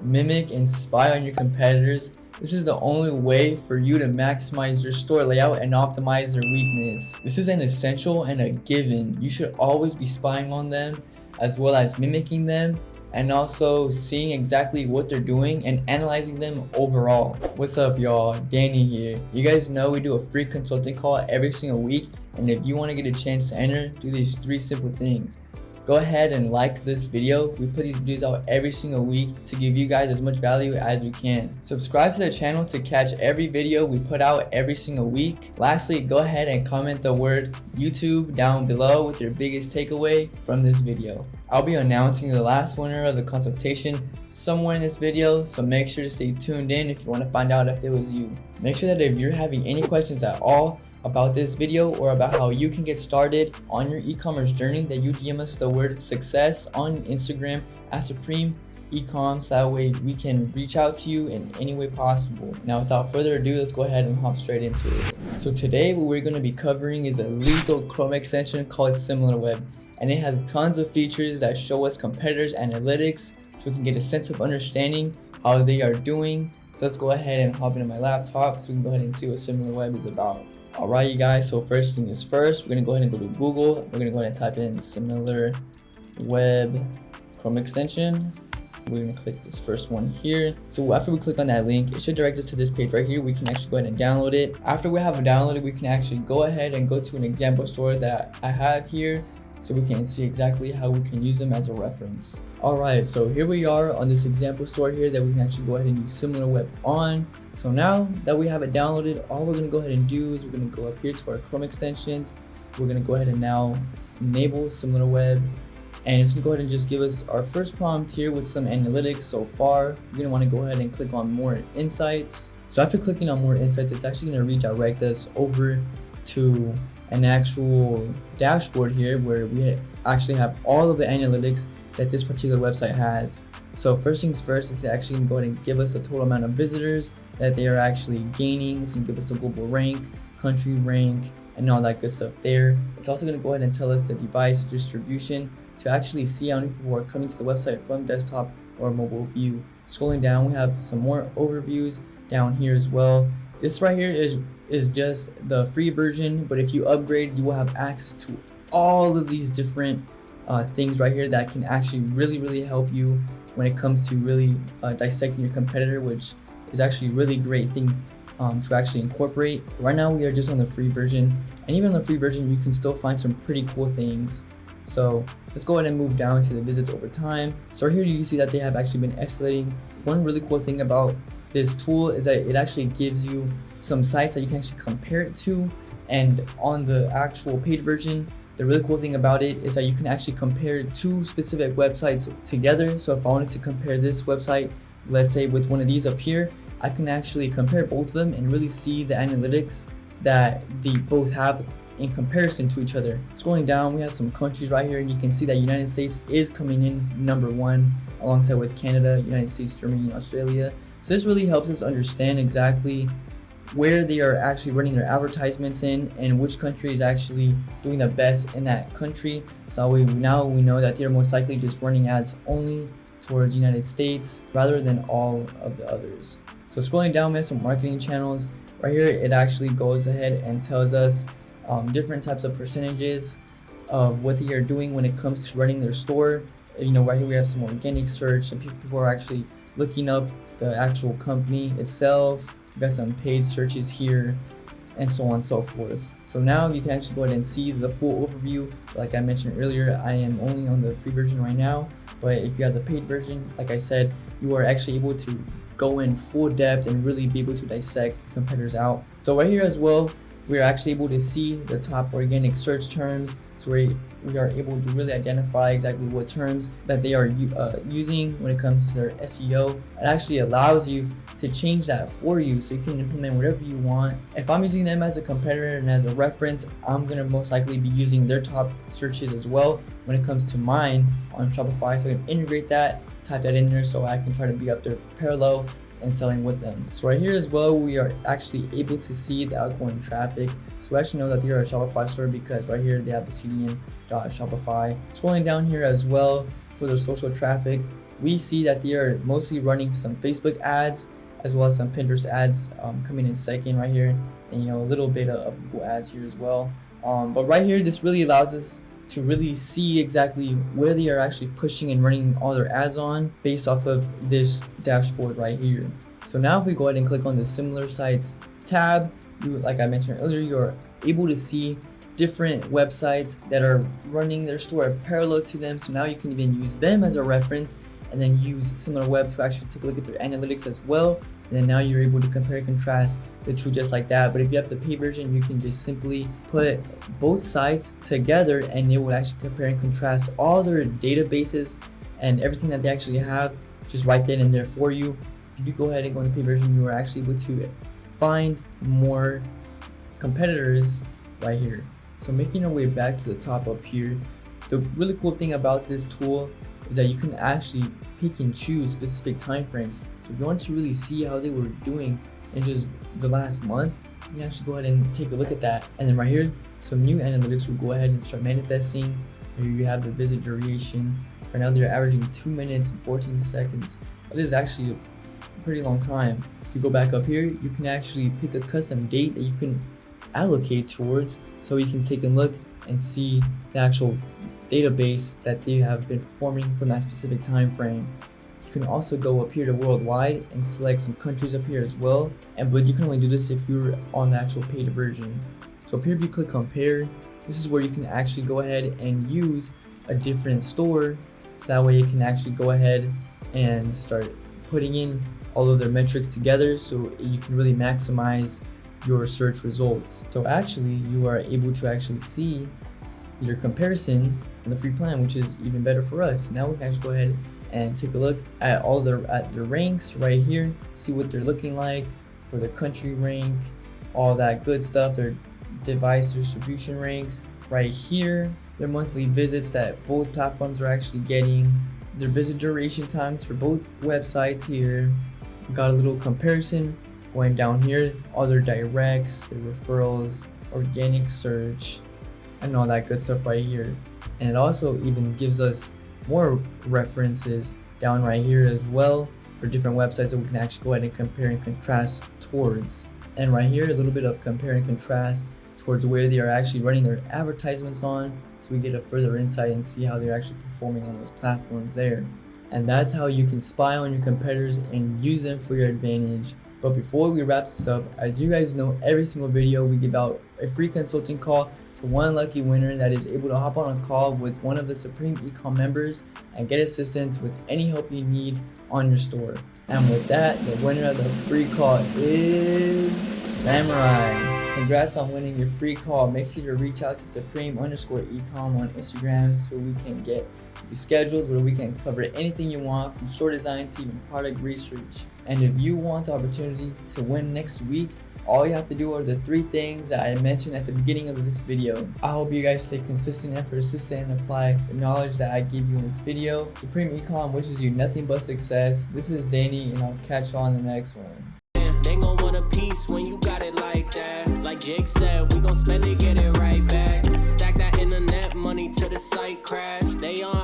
mimic and spy on your competitors. This is the only way for you to maximize your store layout and optimize their weakness. This is an essential and a given. You should always be spying on them as well as mimicking them, and also seeing exactly what they're doing and analyzing them overall. What's up, y'all? Danny here. You guys know we do a free consulting call every single week, and if you want to get a chance to enter, do these 3 simple things. Go ahead and like this video. We put these videos out every single week to give you guys as much value as we can. Subscribe to the channel to catch every video we put out every single week. Lastly, go ahead and comment the word YouTube down below with your biggest takeaway from this video. I'll be announcing the last winner of the consultation somewhere in this video, so make sure to stay tuned in if you want to find out if it was you. Make sure that if you're having any questions at all about this video or about how you can get started on your e-commerce journey, that you DM us the word success on Instagram at Supreme Ecom, so that way we can reach out to you in any way possible. Now, without further ado, let's go ahead and hop straight into it. So today what we're going to be covering is a lethal Chrome extension called SimilarWeb, and it has tons of features that show us competitors' analytics so we can get a sense of understanding how they are doing. So let's go ahead and hop into my laptop so we can go ahead and see what SimilarWeb is about. Alright, you guys, so first thing is first, we're going to go ahead and go to Google. We're going to go ahead and type in SimilarWeb Chrome extension. We're going to click this first one here. So after we click on that link, it should direct us to this page right here. We can actually go ahead and download it. After we have it downloaded, we can actually go ahead and go to an example store that I have here, so we can see exactly how we can use them as a reference. Alright, so here we are on this example store here that we can actually go ahead and use SimilarWeb on. So now that we have it downloaded, all we're going to go ahead and do is we're going to go up here to our Chrome extensions. We're going to go ahead and now enable SimilarWeb, and it's going to go ahead and just give us our first prompt here with some analytics so far. We're going to want to go ahead and click on more insights. So after clicking on more insights, it's actually going to redirect us over to an actual dashboard here where we actually have all of the analytics that this particular website has. So first things first, it's actually going to go ahead and give us the total amount of visitors that they are actually gaining. It's going to give us the global rank, country rank, and all that good stuff there. It's also going to go ahead and tell us the device distribution to actually see how many people are coming to the website from desktop or mobile view. Scrolling down, we have some more overviews down here as well. This right here is just the free version, but if you upgrade, you will have access to all of these different things right here that can actually really help you when it comes to really dissecting your competitor, which is actually a really great thing to actually incorporate. Right now we are just on the free version, and even on the free version you can still find some pretty cool things. So let's go ahead and move down to the visits over time. So here you can see that they have actually been escalating. One really cool thing about this tool is that it actually gives you some sites that you can actually compare it to, and on the actual paid version, the really cool thing about it is that you can actually compare 2 specific websites together. So if I wanted to compare this website, let's say with one of these up here, I can actually compare both of them and really see the analytics that they both have in comparison to each other. Scrolling down, we have some countries right here, and you can see that United States is coming in number 1 alongside with Canada, United States, Germany, and Australia. So this really helps us understand exactly where they are actually running their advertisements in and which country is actually doing the best in that country. So now we know that they're most likely just running ads only towards the United States rather than all of the others. So scrolling down, we have some marketing channels. Right here, it actually goes ahead and tells us different types of percentages of what they are doing when it comes to running their store. You know, right here we have some organic search, so people are actually looking up the actual company itself. We've got some paid searches here, and so on and so forth. So now you can actually go ahead and see the full overview. Like I mentioned earlier, I am only on the free version right now, but if you have the paid version, like I said, you are actually able to go in full depth and really be able to dissect competitors out. So right here as well, we are actually able to see the top organic search terms. So we are able to really identify exactly what terms that they are using when it comes to their SEO. It actually allows you to change that for you, so you can implement whatever you want. If I'm using them as a competitor and as a reference, I'm going to most likely be using their top searches as well when it comes to mine on Shopify. So I can integrate that, type that in there so I can try to be up there parallel and selling with them. So right here as well, we are actually able to see the outgoing traffic. So we actually know that they're a Shopify store because right here they have the cdn.shopify. Scrolling down here as well for the social traffic, we see that they are mostly running some Facebook ads as well as some Pinterest ads coming in second right here, and a little bit of Google ads here as well. But right here, this really allows us to really see exactly where they are actually pushing and running all their ads on based off of this dashboard right here. So now if we go ahead and click on the similar sites tab, like I mentioned earlier, you're able to see different websites that are running their store parallel to them. So now you can even use them as a reference and then use SimilarWeb to actually take a look at their analytics as well. And then now you're able to compare and contrast the two just like that. But if you have the paid version, you can just simply put both sites together and it will actually compare and contrast all their databases and everything that they actually have just right then and there for you. If you go ahead and go on the paid version, you are actually able to find more competitors right here. So making our way back to the top up here, the really cool thing about this tool is that you can actually pick and choose specific time frames. So if you want to really see how they were doing in just the last month, you can actually go ahead and take a look at that. And then right here, some new analytics will go ahead and start manifesting. Here you have the visit duration. Right now they're averaging 2 minutes and 14 seconds. That is actually a pretty long time. If you go back up here, you can actually pick a custom date that you can allocate towards, so you can take a look and see the actual database that they have been performing from that specific time frame. You can also go up here to worldwide and select some countries up here as well, but you can only do this if you're on the actual paid version. So up here, if you click compare, this is where you can actually go ahead and use a different store, so that way you can actually go ahead and start putting in all of their metrics together so you can really maximize your search results. So actually you are able to actually see your comparison in the free plan, which is even better for us. Now we can actually go ahead and take a look at all their ranks right here, see what they're looking like for the country rank, all that good stuff, their device distribution ranks right here, their monthly visits that both platforms are actually getting, their visit duration times for both websites here. We got a little comparison going down here, all their directs, their referrals, organic search, and all that good stuff right here. And it also even gives us more references down right here as well for different websites that we can actually go ahead and compare and contrast towards. And right here, a little bit of compare and contrast towards where they are actually running their advertisements on, so we get a further insight and see how they're actually performing on those platforms there. And that's how you can spy on your competitors and use them for your advantage. But before we wrap this up, as you guys know, every single video we give out a free consulting call to one lucky winner that is able to hop on a call with one of the Supreme Ecom members and get assistance with any help you need on your store. And with that, the winner of the free call is Samurai. Congrats on winning your free call. Make sure to reach out to Supreme_Ecom on Instagram so we can get you scheduled where we can cover anything you want, from store design to even product research. And if you want the opportunity to win next week, all you have to do are the 3 things that I mentioned at the beginning of this video. I hope you guys stay consistent and persistent and apply the knowledge that I gave you in this video. Supreme Ecom wishes you nothing but success. This is Danny, and I'll catch you on the next one. They gon' want a piece when you got it like that. Like Jake said, we gon' spend it, get it right back. Stack that internet money till the site crash. They on